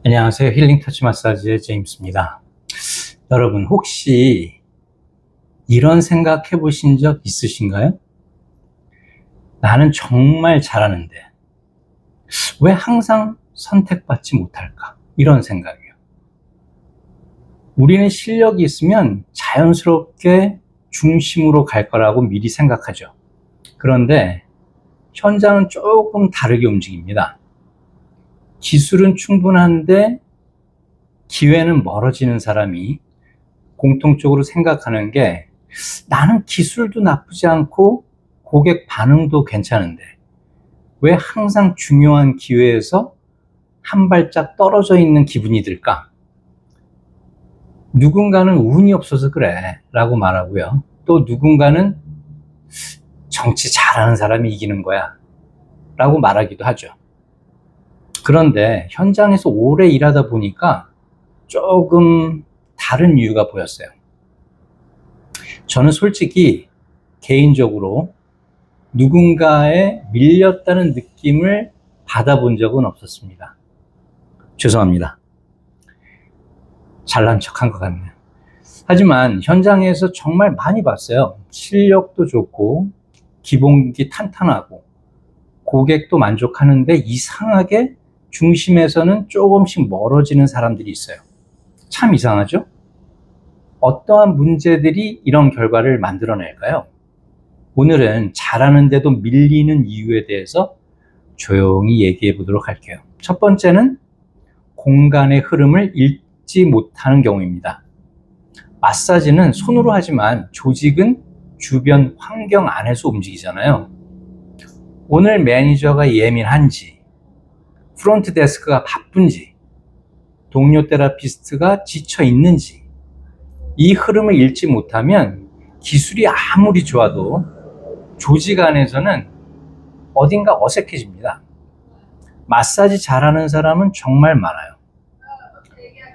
안녕하세요. 힐링 터치 마사지의 제임스입니다. 여러분, 혹시 이런 생각 해보신 적 있으신가요? 나는 정말 잘하는데 왜 항상 선택받지 못할까? 이런 생각이에요. 우리는 실력이 있으면 자연스럽게 중심으로 갈 거라고 미리 생각하죠. 그런데 현장은 조금 다르게 움직입니다. 기술은 충분한데 기회는 멀어지는 사람이 공통적으로 생각하는 게, 나는 기술도 나쁘지 않고 고객 반응도 괜찮은데 왜 항상 중요한 기회에서 한 발짝 떨어져 있는 기분이 들까? 누군가는 운이 없어서 그래 라고 말하고요, 또 누군가는 정치 잘하는 사람이 이기는 거야 라고 말하기도 하죠. 그런데 현장에서 오래 일하다 보니까 조금 다른 이유가 보였어요. 저는 솔직히 개인적으로 누군가에 밀렸다는 느낌을 받아본 적은 없었습니다. 죄송합니다. 잘난 척한 것 같네요. 하지만 현장에서 정말 많이 봤어요. 실력도 좋고 기본기 탄탄하고 고객도 만족하는데 이상하게 중심에서는 조금씩 멀어지는 사람들이 있어요. 참 이상하죠? 어떠한 문제들이 이런 결과를 만들어낼까요? 오늘은 잘하는데도 밀리는 이유에 대해서 조용히 얘기해 보도록 할게요. 첫 번째는 공간의 흐름을 읽지 못하는 경우입니다. 마사지는 손으로 하지만 조직은 주변 환경 안에서 움직이잖아요. 오늘 매니저가 예민한지, 프론트 데스크가 바쁜지, 동료 테라피스트가 지쳐 있는지, 이 흐름을 읽지 못하면 기술이 아무리 좋아도 조직 안에서는 어딘가 어색해집니다. 마사지 잘하는 사람은 정말 많아요.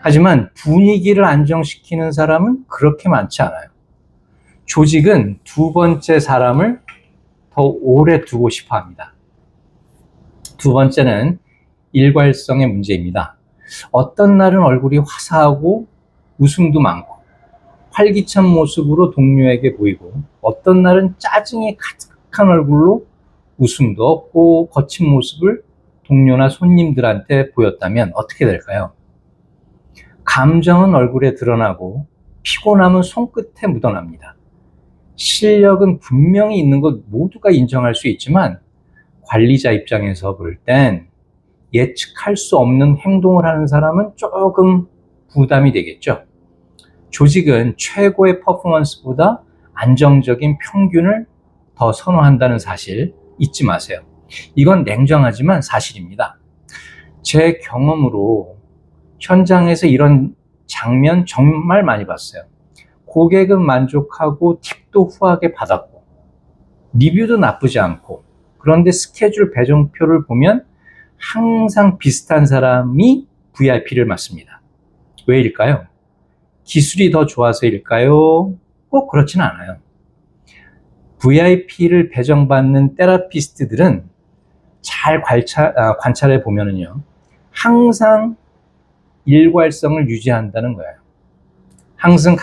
하지만 분위기를 안정시키는 사람은 그렇게 많지 않아요. 조직은 두 번째 사람을 더 오래 두고 싶어 합니다. 두 번째는 일괄성의 문제입니다. 어떤 날은 얼굴이 화사하고 웃음도 많고 활기찬 모습으로 동료에게 보이고, 어떤 날은 짜증이 가득한 얼굴로 웃음도 없고 거친 모습을 동료나 손님들한테 보였다면 어떻게 될까요? 감정은 얼굴에 드러나고 피곤함은 손끝에 묻어납니다. 실력은 분명히 있는 것 모두가 인정할 수 있지만 관리자 입장에서 볼 땐 예측할 수 없는 행동을 하는 사람은 조금 부담이 되겠죠. 조직은 최고의 퍼포먼스보다 안정적인 평균을 더 선호한다는 사실 잊지 마세요. 이건 냉정하지만 사실입니다. 제 경험으로 현장에서 이런 장면 정말 많이 봤어요. 고객은 만족하고 팁도 후하게 받았고 리뷰도 나쁘지 않고, 그런데 스케줄 배정표를 보면 항상 비슷한 사람이 VIP를 맡습니다. 왜일까요? 기술이 더 좋아서일까요? 꼭 그렇진 않아요. VIP를 배정받는 테라피스트들은 잘 관찰해 보면은요, 항상 일괄성을 유지한다는 거예요. 항상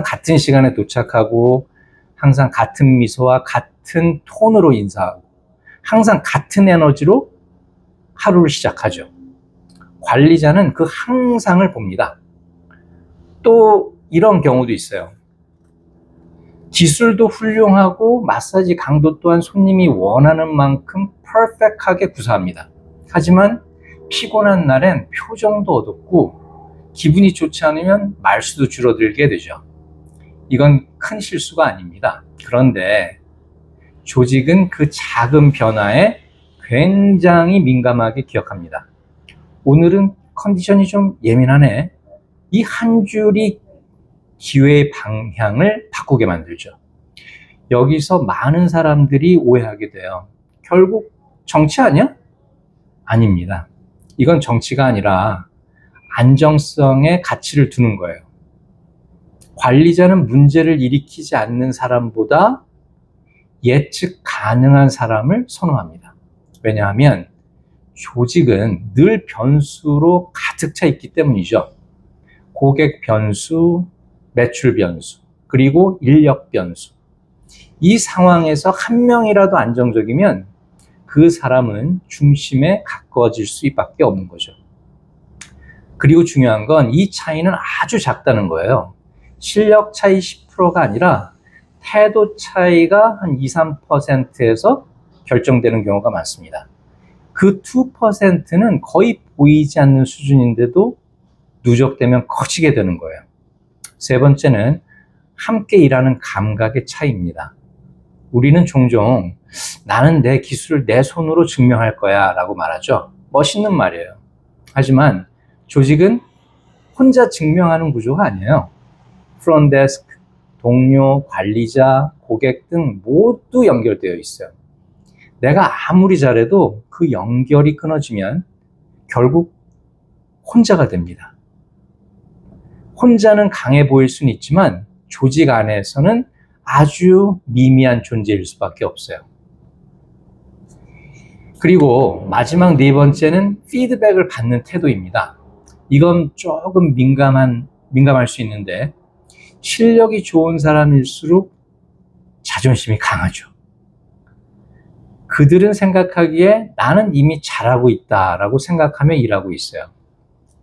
같은 시간에 도착하고, 항상 같은 미소와 같은 톤으로 인사하고, 항상 같은 에너지로 하루를 시작하죠. 관리자는 그 항상을 봅니다. 또 이런 경우도 있어요. 기술도 훌륭하고 마사지 강도 또한 손님이 원하는 만큼 퍼펙트하게 구사합니다. 하지만 피곤한 날엔 표정도 어둡고 기분이 좋지 않으면 말수도 줄어들게 되죠. 이건 큰 실수가 아닙니다. 그런데 조직은 그 작은 변화에 굉장히 민감하게 기억합니다. 오늘은 컨디션이 좀 예민하네. 이 한 줄이 기회의 방향을 바꾸게 만들죠. 여기서 많은 사람들이 오해하게 돼요. 결국 정치 아니야? 아닙니다. 이건 정치가 아니라 안정성에 가치를 두는 거예요. 관리자는 문제를 일으키지 않는 사람보다 예측 가능한 사람을 선호합니다. 왜냐하면 조직은 늘 변수로 가득 차 있기 때문이죠. 고객 변수, 매출 변수, 그리고 인력 변수. 이 상황에서 한 명이라도 안정적이면 그 사람은 중심에 가까워질 수밖에 없는 거죠. 그리고 중요한 건 이 차이는 아주 작다는 거예요. 실력 차이 10%가 아니라 태도 차이가 한 2, 3%에서 결정되는 경우가 많습니다. 그 2%는 거의 보이지 않는 수준인데도 누적되면 커지게 되는 거예요. 세 번째는 함께 일하는 감각의 차이입니다. 우리는 종종 나는 내 기술을 내 손으로 증명할 거야 라고 말하죠. 멋있는 말이에요. 하지만 조직은 혼자 증명하는 구조가 아니에요. 프론트데스크, 동료, 관리자, 고객 등 모두 연결되어 있어요. 내가 아무리 잘해도 그 연결이 끊어지면 결국 혼자가 됩니다. 혼자는 강해 보일 수는 있지만 조직 안에서는 아주 미미한 존재일 수밖에 없어요. 그리고 마지막 네 번째는 피드백을 받는 태도입니다. 이건 조금 민감할 수 있는데 실력이 좋은 사람일수록 자존심이 강하죠. 그들은 생각하기에 나는 이미 잘하고 있다라고 생각하며 일하고 있어요.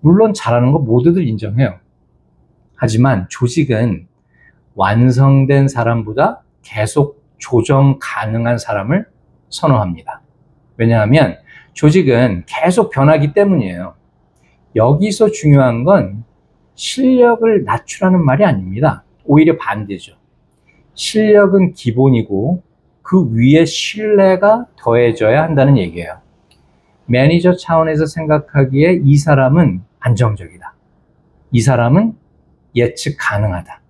물론 잘하는 거 모두들 인정해요. 하지만 조직은 완성된 사람보다 계속 조정 가능한 사람을 선호합니다. 왜냐하면 조직은 계속 변하기 때문이에요. 여기서 중요한 건 실력을 낮추라는 말이 아닙니다. 오히려 반대죠. 실력은 기본이고 그 위에 신뢰가 더해져야 한다는 얘기예요. 매니저 차원에서 생각하기에 이 사람은 안정적이다. 이 사람은 예측 가능하다.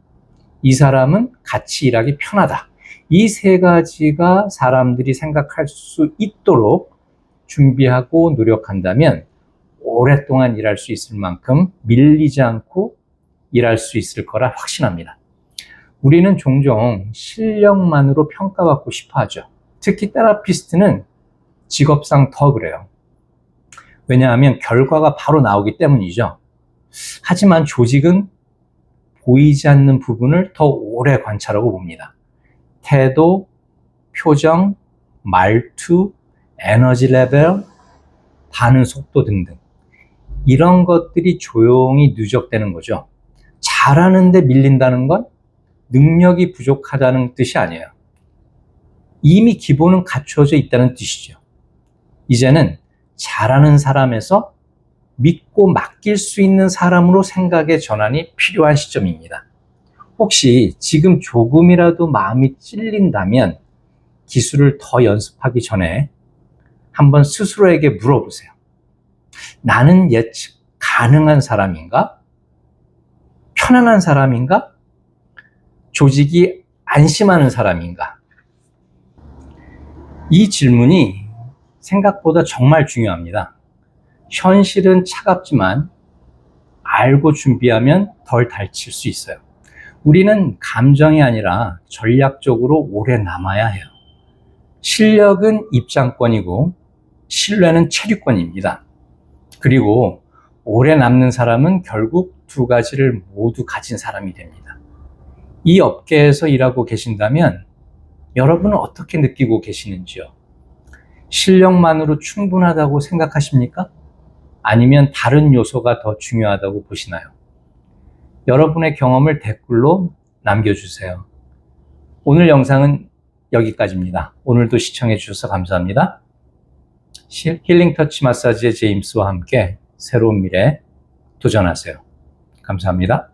이 사람은 같이 일하기 편하다. 이 세 가지가 사람들이 생각할 수 있도록 준비하고 노력한다면 오랫동안 일할 수 있을 만큼 밀리지 않고 일할 수 있을 거라 확신합니다. 우리는 종종 실력만으로 평가받고 싶어 하죠. 특히 테라피스트는 직업상 더 그래요. 왜냐하면 결과가 바로 나오기 때문이죠. 하지만 조직은 보이지 않는 부분을 더 오래 관찰하고 봅니다. 태도, 표정, 말투, 에너지 레벨, 반응 속도 등등. 이런 것들이 조용히 누적되는 거죠. 잘하는데 밀린다는 건 능력이 부족하다는 뜻이 아니에요. 이미 기본은 갖춰져 있다는 뜻이죠. 이제는 잘하는 사람에서 믿고 맡길 수 있는 사람으로 생각의 전환이 필요한 시점입니다. 혹시 지금 조금이라도 마음이 찔린다면 기술을 더 연습하기 전에 한번 스스로에게 물어보세요. 나는 예측 가능한 사람인가? 편안한 사람인가? 조직이 안심하는 사람인가? 이 질문이 생각보다 정말 중요합니다. 현실은 차갑지만 알고 준비하면 덜 다칠 수 있어요. 우리는 감정이 아니라 전략적으로 오래 남아야 해요. 실력은 입장권이고 신뢰는 체류권입니다. 그리고 오래 남는 사람은 결국 두 가지를 모두 가진 사람이 됩니다. 이 업계에서 일하고 계신다면 여러분은 어떻게 느끼고 계시는지요? 실력만으로 충분하다고 생각하십니까? 아니면 다른 요소가 더 중요하다고 보시나요? 여러분의 경험을 댓글로 남겨주세요. 오늘 영상은 여기까지입니다. 오늘도 시청해 주셔서 감사합니다. 힐링 터치 마사지의 제임스와 함께 새로운 미래에 도전하세요. 감사합니다.